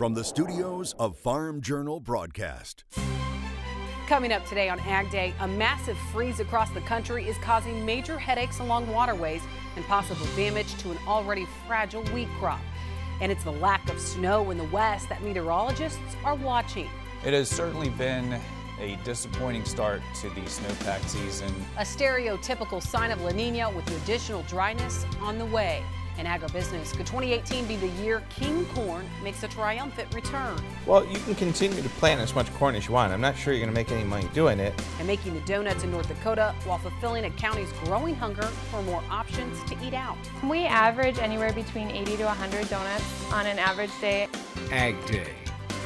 from the studios of Farm Journal Broadcast. Coming up today on AgDay, a massive freeze across the country is causing major headaches along waterways and possible damage to an already fragile wheat crop. And it's the lack of snow in the West that meteorologists are watching. It has certainly been a disappointing start to the snowpack season. A stereotypical sign of La Nina with additional dryness on the way. In agribusiness, could 2018 be the year King Corn makes a triumphant return? Well, you can continue to plant as much corn as you want. I'm not sure you're going to make any money doing it. And making the donuts in North Dakota while fulfilling a county's growing hunger for more options to eat out. We average anywhere between 80 to 100 donuts on an average day. AgDay,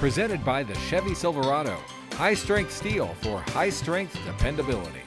presented by the Chevy Silverado. High-strength steel for high-strength dependability.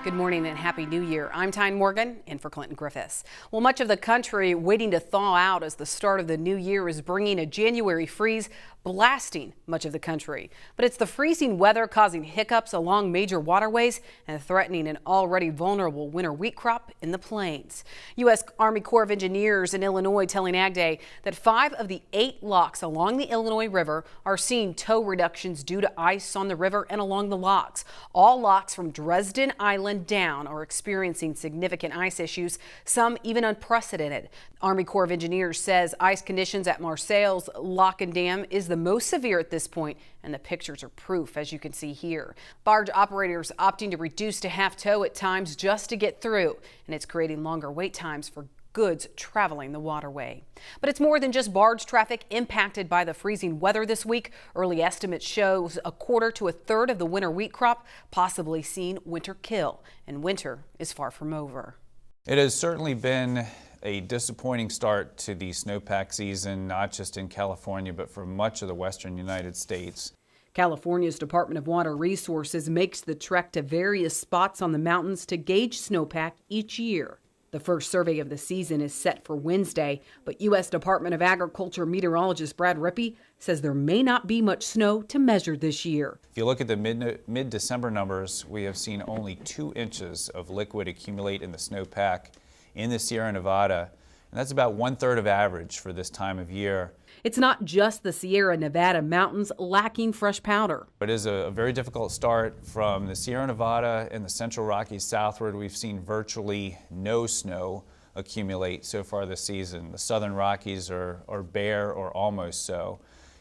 Good morning and Happy New Year. I'm Tyne Morgan, in for Clinton Griffiths. Well, much of the country waiting to thaw out as the start of the new year is bringing a January freeze, blasting much of the country. But it's the freezing weather causing hiccups along major waterways and threatening an already vulnerable winter wheat crop in the plains. U.S. Army Corps of Engineers in Illinois telling AgDay that 5 of the 8 locks along the Illinois River are seeing tow reductions due to ice on the river and along the locks. All locks from Dresden Island down are experiencing significant ice issues, some even unprecedented. Army Corps of Engineers says ice conditions at Marseilles Lock and Dam is the most severe at this point, and the pictures are proof, as you can see here. Barge operators opting to reduce to half tow at times just to get through, and it's creating longer wait times for goods traveling the waterway. But it's more than just barge traffic impacted by the freezing weather this week. Early estimates shows a quarter to a third of the winter wheat crop possibly seeing winter kill, and winter is far from over. It has certainly been a disappointing start to the snowpack season, not just in California, but for much of the western United States. California's Department of Water Resources makes the trek to various spots on the mountains to gauge snowpack each year. The first survey of the season is set for Wednesday, but U.S. Department of Agriculture meteorologist Brad Rippey says there may not be much snow to measure this year. If you look at the mid-December numbers, we have seen only 2 inches of liquid accumulate in the snowpack in the Sierra Nevada, and that's about 1/3 of average for this time of year. It's not just the Sierra Nevada mountains lacking fresh powder. It is a very difficult start from the Sierra Nevada and the Central Rockies southward. We've seen virtually no snow accumulate so far this season. The Southern Rockies are bare or almost so.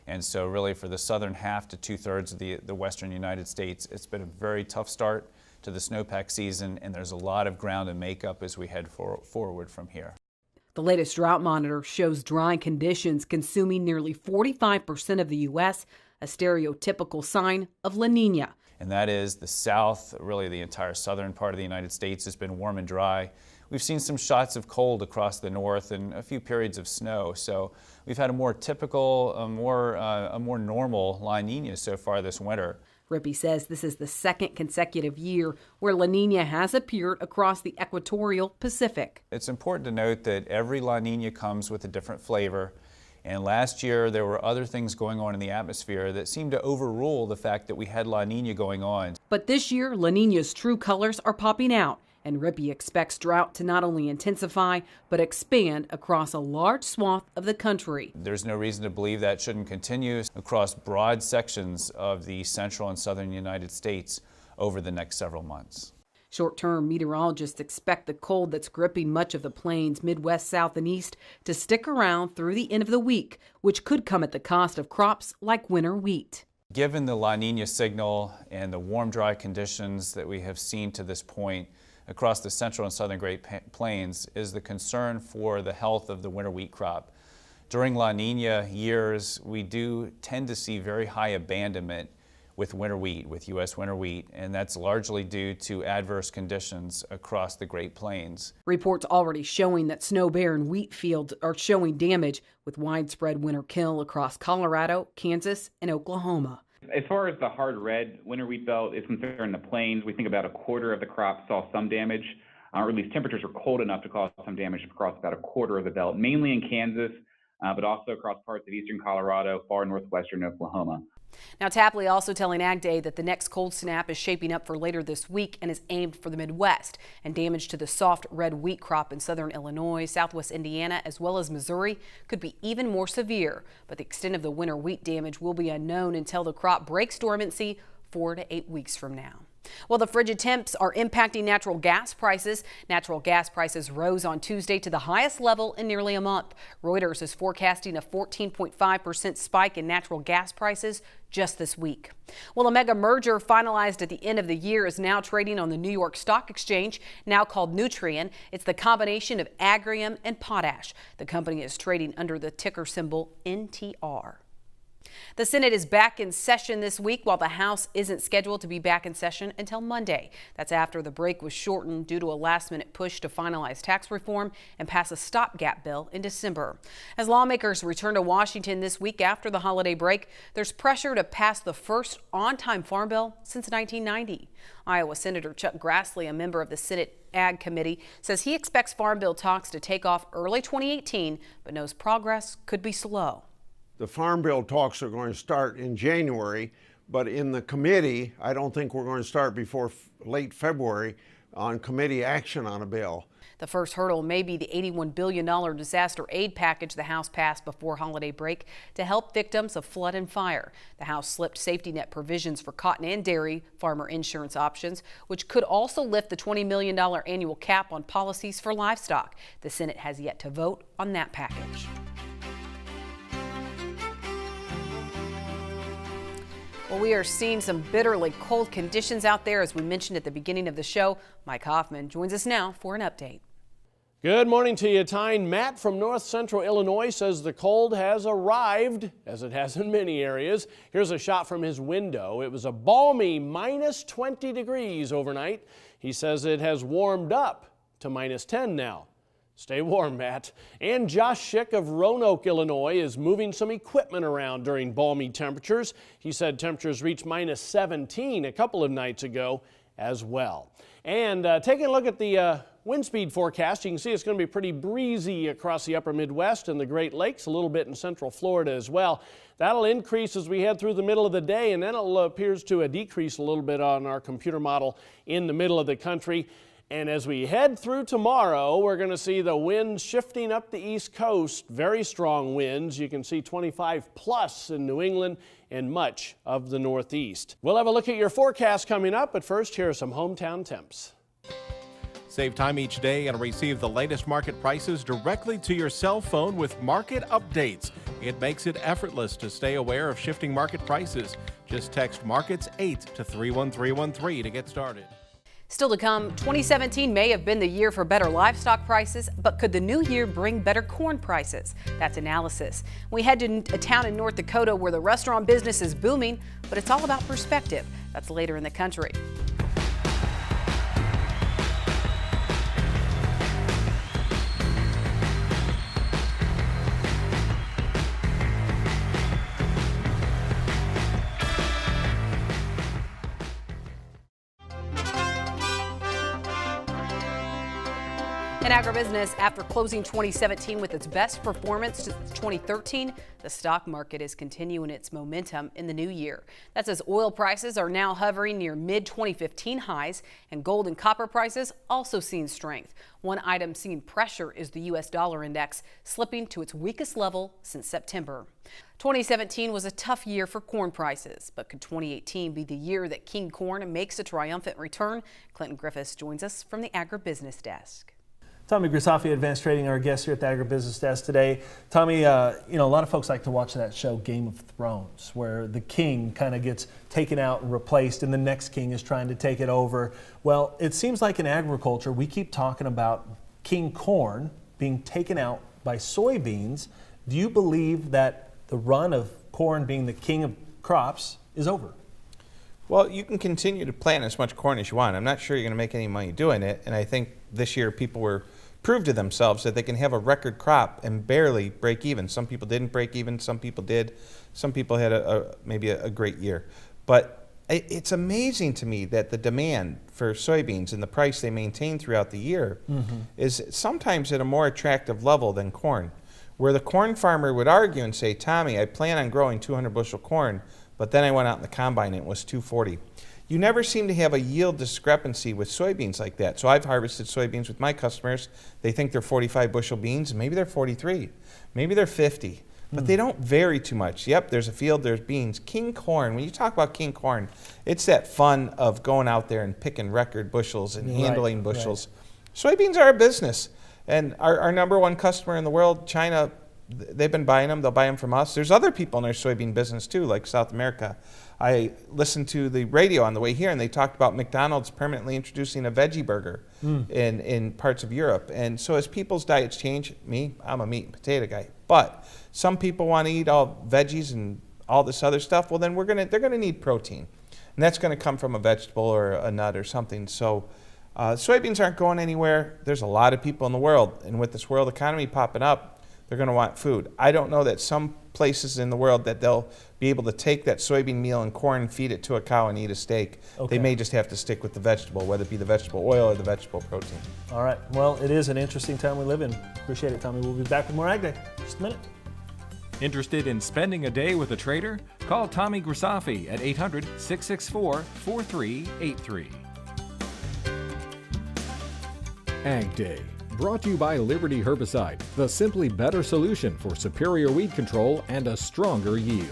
And so really for the southern half to 2/3 of the western United States, it's been a very tough start to the snowpack season, and there's a lot of ground to make up as we head forward from here. The latest drought monitor shows dry conditions consuming nearly 45% of the U.S., a stereotypical sign of La Nina. And that is the south, really the entire southern part of the United States has been warm and dry. We've seen some shots of cold across the north and a few periods of snow. So we've had a more typical, a more normal La Nina so far this winter. Rippey says this is the second consecutive year where La Nina has appeared across the equatorial Pacific. It's important to note that every La Nina comes with a different flavor. And last year there were other things going on in the atmosphere that seemed to overrule the fact that we had La Nina going on. But this year, La Nina's true colors are popping out, and Rippey expects drought to not only intensify, but expand across a large swath of the country. There's no reason to believe that shouldn't continue across broad sections of the central and southern United States over the next several months. Short-term meteorologists expect the cold that's gripping much of the plains, Midwest, South, and East to stick around through the end of the week, which could come at the cost of crops like winter wheat. Given the La Nina signal and the warm, dry conditions that we have seen to this point across the central and southern Great Plains is the concern for the health of the winter wheat crop. During La Nina years, we do tend to see very high abandonment with winter wheat, with U.S. winter wheat, and that's largely due to adverse conditions across the Great Plains. Reports already showing that snow-barren wheat fields are showing damage with widespread winter kill across Colorado, Kansas, and Oklahoma. As far as the hard red winter wheat belt is concerned, the plains, we think about a quarter of the crop saw some damage, or at least temperatures were cold enough to cause some damage across about a quarter of the belt, mainly in Kansas, but also across parts of eastern Colorado, far northwestern Oklahoma. Now, Tapley also telling AgDay that the next cold snap is shaping up for later this week and is aimed for the Midwest, and damage to the soft red wheat crop in southern Illinois, southwest Indiana, as well as Missouri could be even more severe. But the extent of the winter wheat damage will be unknown until the crop breaks dormancy 4 to 8 weeks from now. Well, the frigid temps are impacting natural gas prices. Natural gas prices rose on Tuesday to the highest level in nearly a month. Reuters is forecasting a 14.5% spike in natural gas prices just this week. Well, a mega merger finalized at the end of the year is now trading on the New York Stock Exchange, now called Nutrien. It's the combination of Agrium and Potash. The company is trading under the ticker symbol NTR. The Senate is back in session this week, while the House isn't scheduled to be back in session until Monday. That's after the break was shortened due to a last-minute push to finalize tax reform and pass a stopgap bill in December. As lawmakers return to Washington this week after the holiday break, there's pressure to pass the first on-time farm bill since 1990. Iowa Senator Chuck Grassley, a member of the Senate Ag Committee, says he expects farm bill talks to take off early 2018, but knows progress could be slow. The Farm Bill talks are going to start in January, but in the committee, I don't think we're going to start before late February on committee action on a bill. The first hurdle may be the $81 billion disaster aid package the House passed before holiday break to help victims of flood and fire. The House slipped safety net provisions for cotton and dairy farmer insurance options, which could also lift the $20 million annual cap on policies for livestock. The Senate has yet to vote on that package. Well, we are seeing some bitterly cold conditions out there, as we mentioned at the beginning of the show. Mike Hoffman joins us now for an update. Good morning to you, Tyne. Matt from north central Illinois says the cold has arrived, as it has in many areas. Here's a shot from his window. It was a balmy minus 20 degrees overnight. He says it has warmed up to minus 10 now. Stay warm, Matt. And Josh Schick of Roanoke, Illinois, is moving some equipment around during balmy temperatures. He said temperatures reached minus 17 a couple of nights ago as well. And taking a look at the wind speed forecast, you can see it's going to be pretty breezy across the upper Midwest and the Great Lakes, a little bit in central Florida as well. That'll increase as we head through the middle of the day, and then it appears to decrease a little bit on our computer model in the middle of the country. And as we head through tomorrow, we're going to see the winds shifting up the East Coast, very strong winds. You can see 25 plus in New England and much of the Northeast. We'll have a look at your forecast coming up, but first, here are some hometown temps. Save time each day and receive the latest market prices directly to your cell phone with market updates. It makes it effortless to stay aware of shifting market prices. Just text Markets 8 to 31313 to get started. Still to come, 2017 may have been the year for better livestock prices, but could the new year bring better corn prices? That's analysis. We head to a town in North Dakota where the restaurant business is booming, but it's all about perspective. That's later in the country. In agribusiness, after closing 2017 with its best performance since 2013, the stock market is continuing its momentum in the new year. That's as oil prices are now hovering near mid-2015 highs, and gold and copper prices also seeing strength. One item seeing pressure is the U.S. dollar index, slipping to its weakest level since September. 2017 was a tough year for corn prices, but could 2018 be the year that King Corn makes a triumphant return? Clinton Griffiths joins us from the Agribusiness Desk. Tommy Grisafi, Advanced Trading, our guest here at the Agribusiness Desk today. Tommy, a lot of folks like to watch that show Game of Thrones, where the king kind of gets taken out and replaced and the next king is trying to take it over. Well, it seems like in agriculture, we keep talking about King Corn being taken out by soybeans. Do you believe that the run of corn being the king of crops is over? Well, you can continue to plant as much corn as you want. I'm not sure you're going to make any money doing it, and I think this year people proved to themselves that they can have a record crop and barely break even. Some people didn't break even, some people did. Some people had maybe a great year. But it's amazing to me that the demand for soybeans and the price they maintain throughout the year is sometimes at a more attractive level than corn. Where the corn farmer would argue and say, Tommy, I plan on growing 200 bushel corn, But then I went out in the combine and it was 240. You never seem to have a yield discrepancy with soybeans like that. So I've harvested soybeans with my customers. They think they're 45 bushel beans, and maybe they're 43, maybe they're 50, but they don't vary too much. Yep, there's a field, there's beans. King corn, when you talk about king corn, it's that fun of going out there and picking record bushels and handling bushels. Soybeans are a business, and our number one customer in the world, China, they've been buying them. They'll buy them from us. There's other people in our soybean business too, like South America. I listened to the radio on the way here, and they talked about McDonald's permanently introducing a veggie burger in parts of Europe. And so as people's diets change, I'm a meat and potato guy, but some people want to eat all veggies and all this other stuff. Well, then they're gonna need protein, and that's gonna come from a vegetable or a nut or something. So soybeans aren't going anywhere. There's a lot of people in the world, and with this world economy popping up, they're going to want food. I don't know that some places in the world that they'll be able to take that soybean meal and corn, feed it to a cow and eat a steak. They may just have to stick with the vegetable, whether it be the vegetable oil or the vegetable protein. All right. Well, it is an interesting time we live in. Appreciate it, Tommy. We'll be back with more Ag Day. Just a minute. Interested in spending a day with a trader? Call Tommy Grisafi at 800-664-4383. Ag Day. Brought to you by Liberty Herbicide, the simply better solution for superior weed control and a stronger yield.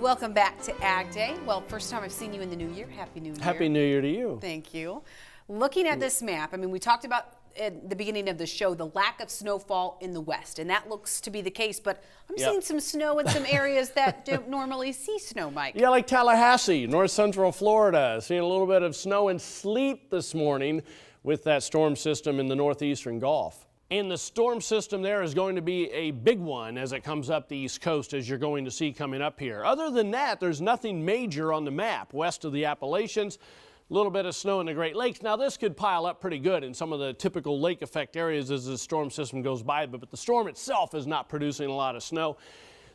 Welcome back to Ag Day. Well, first time I've seen you in the new year. Happy New Year. Happy New Year to you. Thank you. Looking at this map, I mean, we talked about at the beginning of the show the lack of snowfall in the west, and that looks to be the case, but I'm seeing some snow in some areas that don't normally see snow, Mike. Yeah, like Tallahassee, north central Florida, seeing a little bit of snow and sleet this morning with that storm system in the northeastern Gulf. And the storm system there is going to be a big one as it comes up the east coast, as you're going to see coming up here. Other than that, there's nothing major on the map west of the Appalachians. A little bit of snow in the Great Lakes. Now this could pile up pretty good in some of the typical lake effect areas as the storm system goes by, but the storm itself is not producing a lot of snow.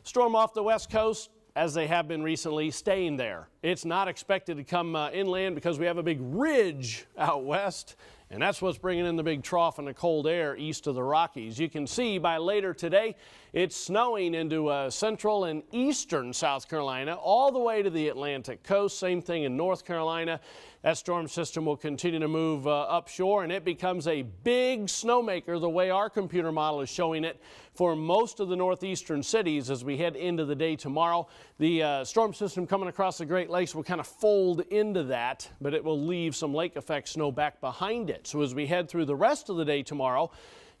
Storm off the west coast, as they have been recently, staying there. It's not expected to come inland because we have a big ridge out west, and that's what's bringing in the big trough and the cold air east of the Rockies. You can see by later today, it's snowing into central and eastern South Carolina, all the way to the Atlantic coast. Same thing in North Carolina. That storm system will continue to move upshore, and it becomes a big snowmaker the way our computer model is showing it for most of the northeastern cities as we head into the day tomorrow. The storm system coming across the Great Lakes will kind of fold into that, but it will leave some lake effect snow back behind it. So as we head through the rest of the day tomorrow,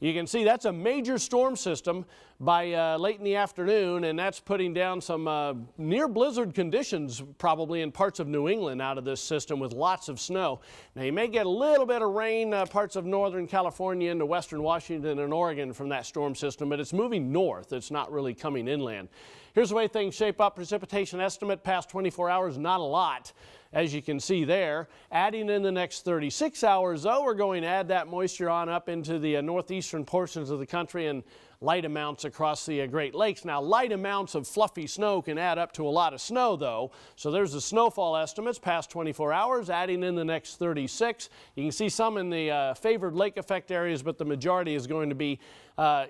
you can see that's a major storm system by late in the afternoon, and that's putting down some near blizzard conditions probably in parts of New England out of this system with lots of snow. Now you may get a little bit of rain parts of northern California into western Washington and Oregon from that storm system, but it's moving north. It's not really coming inland. Here's the way things shape up. Precipitation estimate past 24 hours, not a lot, as you can see there. Adding in the next 36 hours, though, we're going to add that moisture on up into the northeastern portions of the country and light amounts across the Great Lakes. Now, light amounts of fluffy snow can add up to a lot of snow, though. So there's the snowfall estimates past 24 hours, adding in the next 36. You can see some in the favored lake effect areas, but the majority is going to be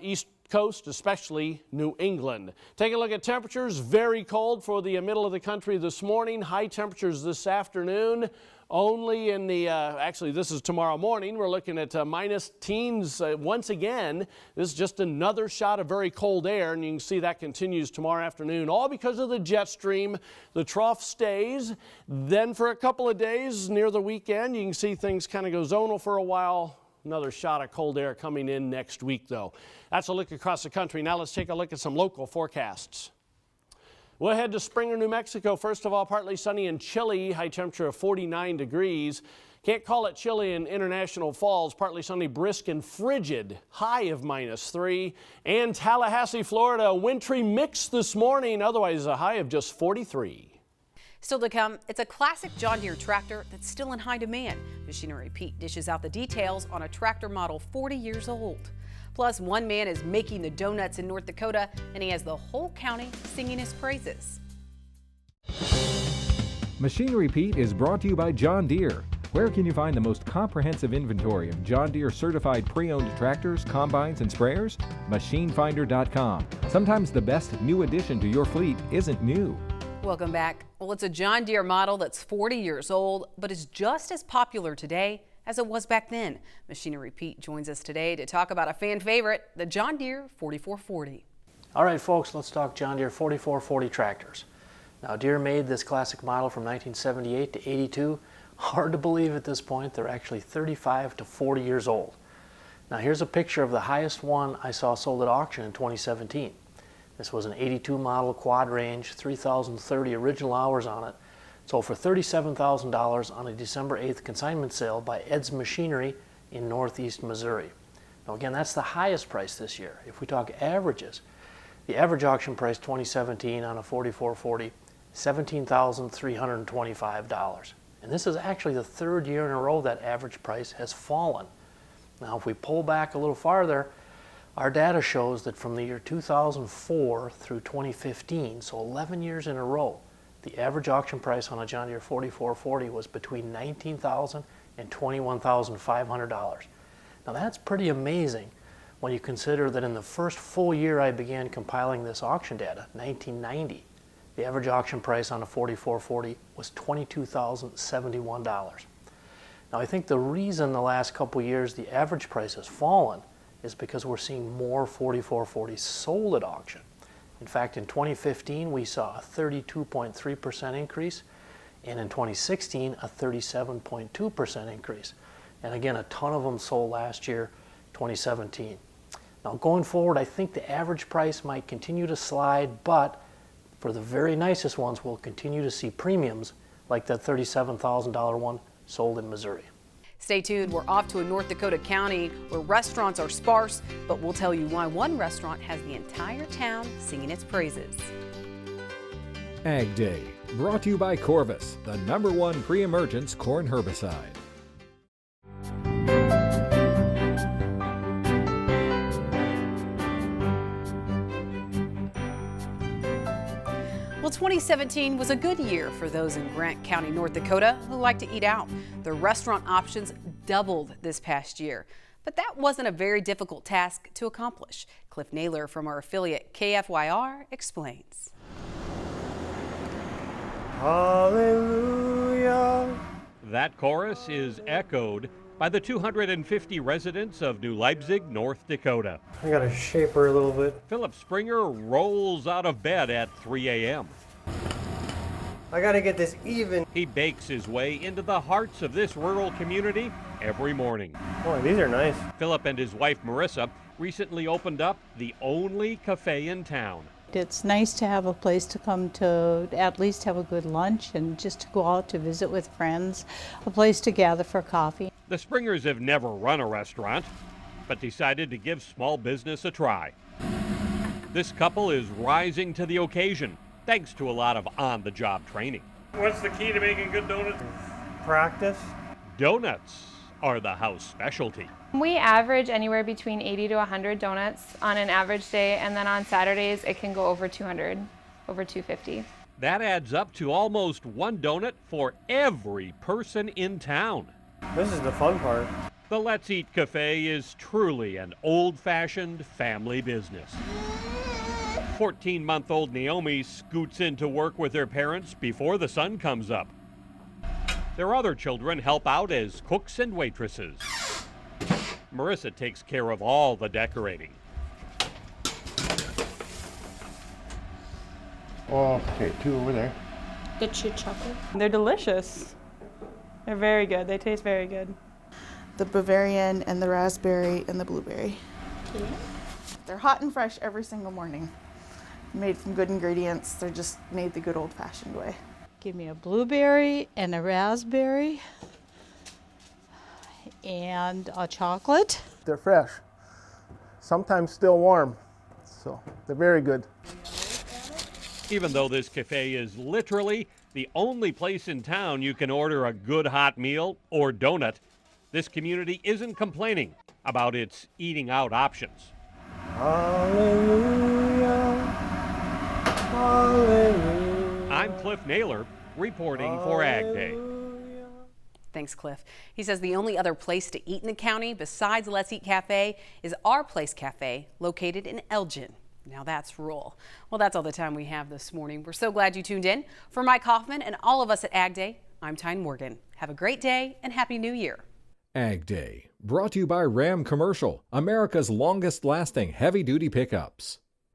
east coast, especially New England. Take a look at temperatures. Very cold for the middle of the country this morning. High temperatures this afternoon. Only in the, actually this is tomorrow morning, we're looking at minus teens once again. This is just another shot of very cold air, and you can see that continues tomorrow afternoon, all because of the jet stream. The trough stays. Then for a couple of days near the weekend, you can see things kind of go zonal for a while. Another shot of cold air coming in next week, though. That's a look across the country. Now let's take a look at some local forecasts. We'll head to Springer, New Mexico. First of all, partly sunny and chilly, high temperature of 49 degrees. Can't call it chilly in International Falls. Partly sunny, brisk and frigid, high of -3. And Tallahassee, Florida, a wintry mix this morning, otherwise a high of just 43. Still to come, it's a classic John Deere tractor that's still in high demand. Machinery Pete dishes out the details on a tractor model 40 years old. Plus, one man is making the donuts in North Dakota, and he has the whole county singing his praises. Machinery Pete is brought to you by John Deere. Where can you find the most comprehensive inventory of John Deere certified pre-owned tractors, combines, and sprayers? MachineFinder.com. Sometimes the best new addition to your fleet isn't new. Welcome back. Well, it's a John Deere model that's 40 years old, but is just as popular today as it was back then. Machinery Pete joins us today to talk about a fan favorite, the John Deere 4440. All right, folks, let's talk John Deere 4440 tractors. Now, Deere made this classic model from 1978 to 82. Hard to believe at this point, they're actually 35 to 40 years old. Now, here's a picture of the highest one I saw sold at auction in 2017. This was an 82 model quad range, 3,030 original hours on it. Sold for $37,000 on a December 8th consignment sale by Ed's Machinery in Northeast Missouri. Now again, that's the highest price this year. If we talk averages, the average auction price 2017 on a 4440, $17,325. And this is actually the third year in a row that average price has fallen. Now if we pull back a little farther, our data shows that from the year 2004 through 2015, so 11 years in a row, the average auction price on a John Deere 4440 was between $19,000 and $21,500. Now that's pretty amazing when you consider that in the first full year I began compiling this auction data, 1990, the average auction price on a 4440 was $22,071. Now I think the reason the last couple years the average price has fallen is because we're seeing more 4440s sold at auction. In fact, in 2015, we saw a 32.3% increase, and in 2016, a 37.2% increase. And again, a ton of them sold last year, 2017. Now, going forward, I think the average price might continue to slide, but for the very nicest ones, we'll continue to see premiums like that $37,000 one sold in Missouri. Stay tuned. We're off to a North Dakota county where restaurants are sparse, but we'll tell you why one restaurant has the entire town singing its praises. AgDay, brought to you by Corvus, the #1 pre-emergence corn herbicide. Well, 2017 was a good year for those in Grant County, North Dakota who like to eat out. The restaurant options doubled this past year. But that wasn't a very difficult task to accomplish. Cliff Naylor from our affiliate KFYR explains. Hallelujah. That chorus is echoed by the 250 residents of New Leipzig, North Dakota. I gotta shape her a little bit. Philip Springer rolls out of bed at 3 a.m. I gotta get this even. He bakes his way into the hearts of this rural community every morning. Boy, these are nice. Philip and his wife Marissa recently opened up the only cafe in town. It's nice to have a place to come to at least have a good lunch and just to go out to visit with friends, a place to gather for coffee. The Springers have never run a restaurant, but decided to give small business a try. This couple is rising to the occasion, thanks to a lot of on-the-job training. What's the key to making good donuts? Practice. Donuts are the house specialty. We average anywhere between 80 to 100 donuts on an average day, and then on Saturdays it can go over 200, over 250. That adds up to almost one donut for every person in town. This is the fun part. The Let's Eat Cafe is truly an old-fashioned family business. 14-month-old Naomi scoots into work with her parents before the sun comes up. Their other children help out as cooks and waitresses. Marissa takes care of all the decorating. Oh, okay, 2 over there. Get you chocolate. They're delicious. They're very good. They taste very good. The Bavarian and the raspberry and the blueberry. Yeah. They're hot and fresh every single morning. Made from good ingredients. They're just made the good old-fashioned way. Give me a blueberry and a raspberry and a chocolate. They're fresh, sometimes still warm, so they're very good. Even though this cafe is literally the only place in town you can order a good hot meal or donut, this community isn't complaining about its eating out options. Hallelujah, hallelujah. I'm Cliff Naylor, reporting for AgDay. Thanks, Cliff. He says the only other place to eat in the county besides Let's Eat Cafe is Our Place Cafe, located in Elgin. Now that's rural. Well, that's all the time we have this morning. We're so glad you tuned in. For Mike Hoffman and all of us at AgDay, I'm Tyne Morgan. Have a great day and Happy New Year. AgDay, brought to you by Ram Commercial, America's longest lasting heavy-duty pickups.